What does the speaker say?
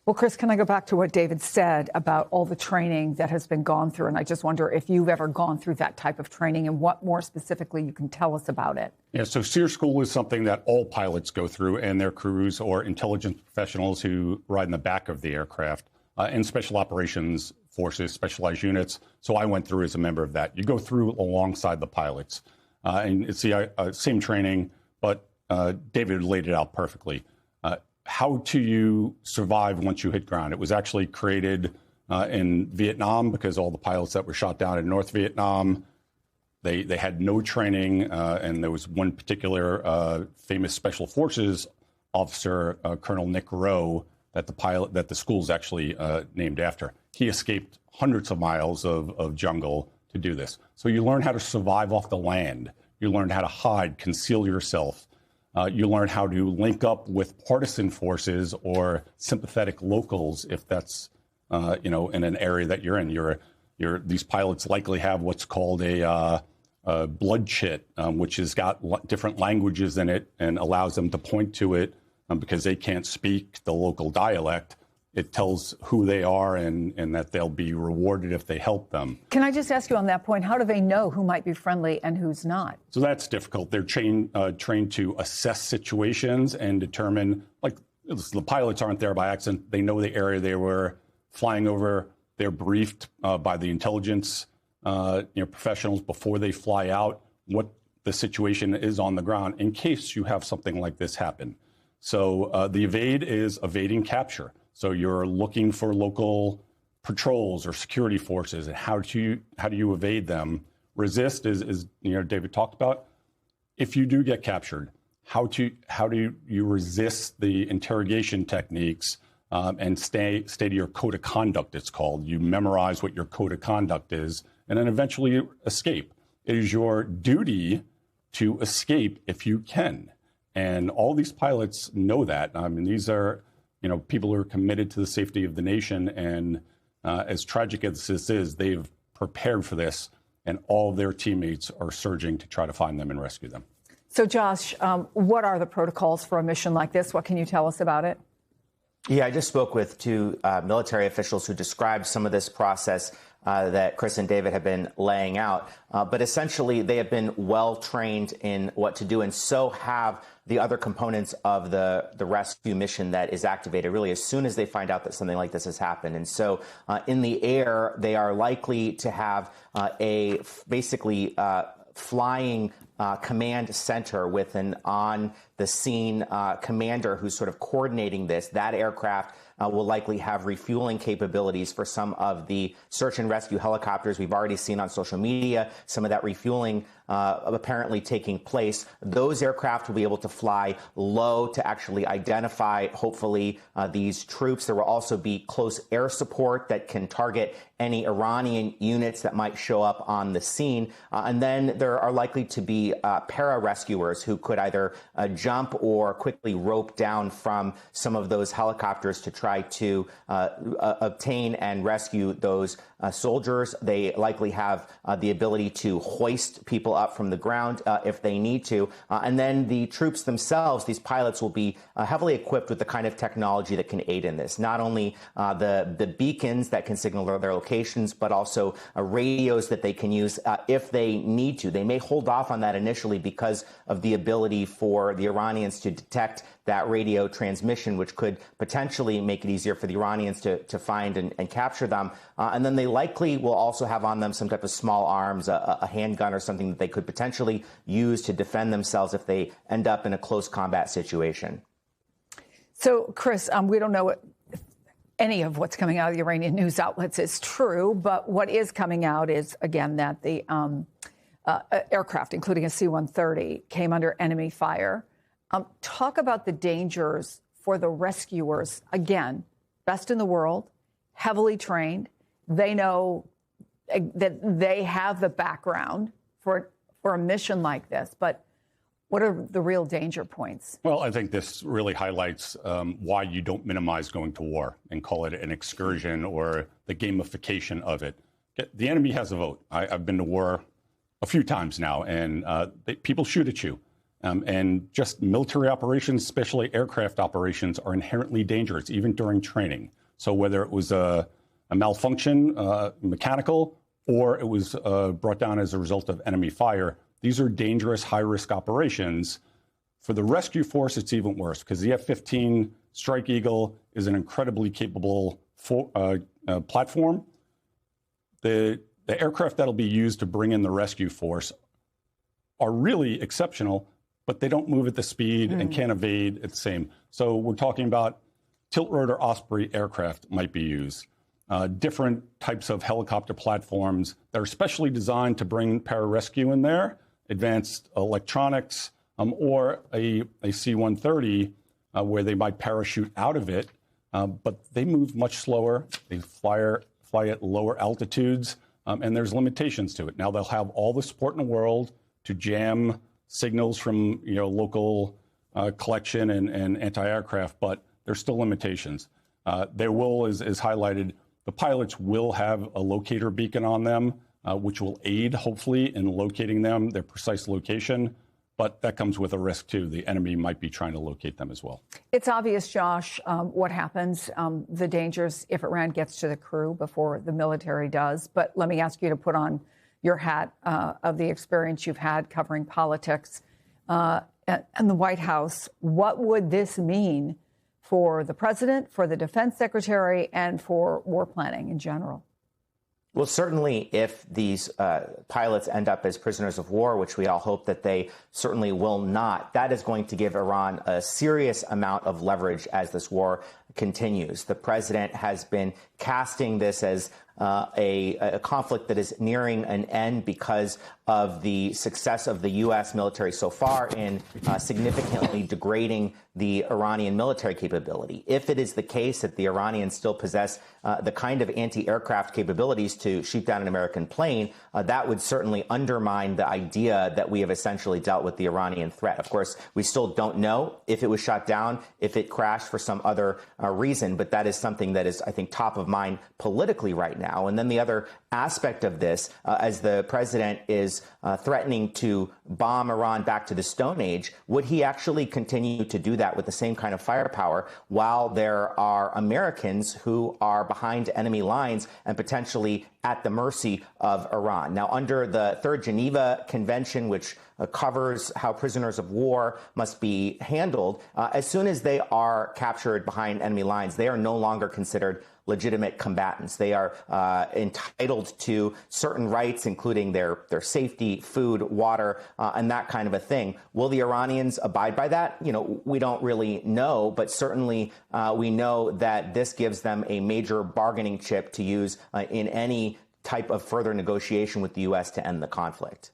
Well, Chris, can I go back to what David said about all the training that has been gone through? And I just wonder if you've ever gone through that type of training and what more specifically you can tell us about it. Yeah, so SEER School is something that all pilots go through and their crews or intelligence professionals who ride in the back of the aircraft and special operations forces, specialized units. So I went through as a member of that. You go through alongside the pilots and it's the same training, but David laid it out perfectly. How do you survive once you hit ground? It was actually created in Vietnam because all the pilots that were shot down in North Vietnam, they had no training, and there was one particular famous Special Forces officer, Colonel Nick Rowe, that the school's actually named after. He escaped hundreds of miles of jungle to do this. So you learn how to survive off the land. You learn how to hide, conceal yourself. You learn how to link up with partisan forces or sympathetic locals if that's, in an area that you're in. These pilots likely have what's called a blood chit, which has got different languages in it and allows them to point to it because they can't speak the local dialect. It tells who they are and that they'll be rewarded if they help them. Can I just ask you on that point, how do they know who might be friendly and who's not? So that's difficult. They're trained to assess situations and determine, like, the pilots aren't there by accident. They know the area they were flying over. They're briefed by the intelligence professionals before they fly out what the situation is on the ground in case you have something like this happen. So the evade is evading capture. So you're looking for local patrols or security forces, and how do you evade them? Resist is David talked about. If you do get captured, how do you resist the interrogation techniques and stay to your code of conduct? It's called. You memorize what your code of conduct is, and then eventually you escape. It is your duty to escape if you can, and all these pilots know that. I mean, these are people who are committed to the safety of the nation, and as tragic as this is, they've prepared for this, and all of their teammates are surging to try to find them and rescue them. So, Josh, what are the protocols for a mission like this? What can you tell us about it? Yeah, I just spoke with two military officials who described some of this process that Chris and David have been laying out. But essentially, they have been well trained in what to do, and so have the other components of the rescue mission that is activated really as soon as they find out that something like this has happened. And so in the air, they are likely to have a flying command center with an on-the-scene commander who's sort of coordinating this. That aircraft will likely have refueling capabilities for some of the search and rescue helicopters we've already seen on social media, some of that refueling apparently taking place. Those aircraft will be able to fly low to actually identify, hopefully, these troops. There will also be close air support that can target any Iranian units that might show up on the scene. And then there are likely to be para-rescuers who could either jump or quickly rope down from some of those helicopters to try to obtain and rescue those soldiers. They likely have the ability to hoist people up from the ground if they need to. And then the troops themselves, these pilots, will be heavily equipped with the kind of technology that can aid in this. Not only the beacons that can signal their locations, but also radios that they can use if they need to. They may hold off on that initially because of the ability for the Iranians to detect that radio transmission, which could potentially make it easier for the Iranians to find and capture them. And then they likely will also have on them some type of small arms, a handgun or something that they could potentially use to defend themselves if they end up in a close combat situation. So, Chris, we don't know if any of what's coming out of the Iranian news outlets is true, but what is coming out is, again, that the aircraft, including a C-130, came under enemy fire. Talk about the dangers for the rescuers. Again, best in the world, heavily trained. They know that they have the background for a mission like this. But what are the real danger points? Well, I think this really highlights why you don't minimize going to war and call it an excursion or the gamification of it. The enemy has a vote. I've been to war a few times now, and people shoot at you. And just military operations, especially aircraft operations, are inherently dangerous, even during training. So whether it was a malfunction, mechanical, or it was brought down as a result of enemy fire, these are dangerous, high-risk operations. For the rescue force, it's even worse because the F-15 Strike Eagle is an incredibly capable platform. The aircraft that'll be used to bring in the rescue force are really exceptional, but they don't move at the speed and can't evade at the same. So we're talking about tilt-rotor Osprey aircraft might be used. Different types of helicopter platforms that are specially designed to bring pararescue in there, advanced electronics, or a C-130 where they might parachute out of it, but they move much slower. They fly at lower altitudes, and there's limitations to it. Now they'll have all the support in the world to jam signals from local collection and anti-aircraft, but there's still limitations. There will, as highlighted, the pilots will have a locator beacon on them, which will aid, hopefully, in locating them, their precise location. But that comes with a risk, too. The enemy might be trying to locate them as well. It's obvious, Josh, what happens, the dangers if Iran gets to the crew before the military does. But let me ask you to put on your hat of the experience you've had covering politics and the White House. What would this mean for the president, for the defense secretary, and for war planning in general? Well, certainly if these pilots end up as prisoners of war, which we all hope that they certainly will not, that is going to give Iran a serious amount of leverage as this war continues. The president has been casting this as a conflict that is nearing an end because of the success of the U.S. military so far in significantly degrading the Iranian military capability. If it is the case that the Iranians still possess the kind of anti-aircraft capabilities to shoot down an American plane, that would certainly undermine the idea that we have essentially dealt with the Iranian threat. Of course, we still don't know if it was shot down, if it crashed for some other reason, but that is something that is, I think, top of mind politically right now. And then the other aspect of this, as the president is threatening to bomb Iran back to the Stone Age, would he actually continue to do that with the same kind of firepower while there are Americans who are behind enemy lines and potentially at the mercy of Iran? Now, under the Third Geneva Convention, which covers how prisoners of war must be handled, as soon as they are captured behind enemy lines, they are no longer considered legitimate combatants. They are entitled to certain rights, including their safety, food, water, and that kind of a thing. Will the Iranians abide by that? We don't really know, but certainly we know that this gives them a major bargaining chip to use in any type of further negotiation with the U.S. to end the conflict.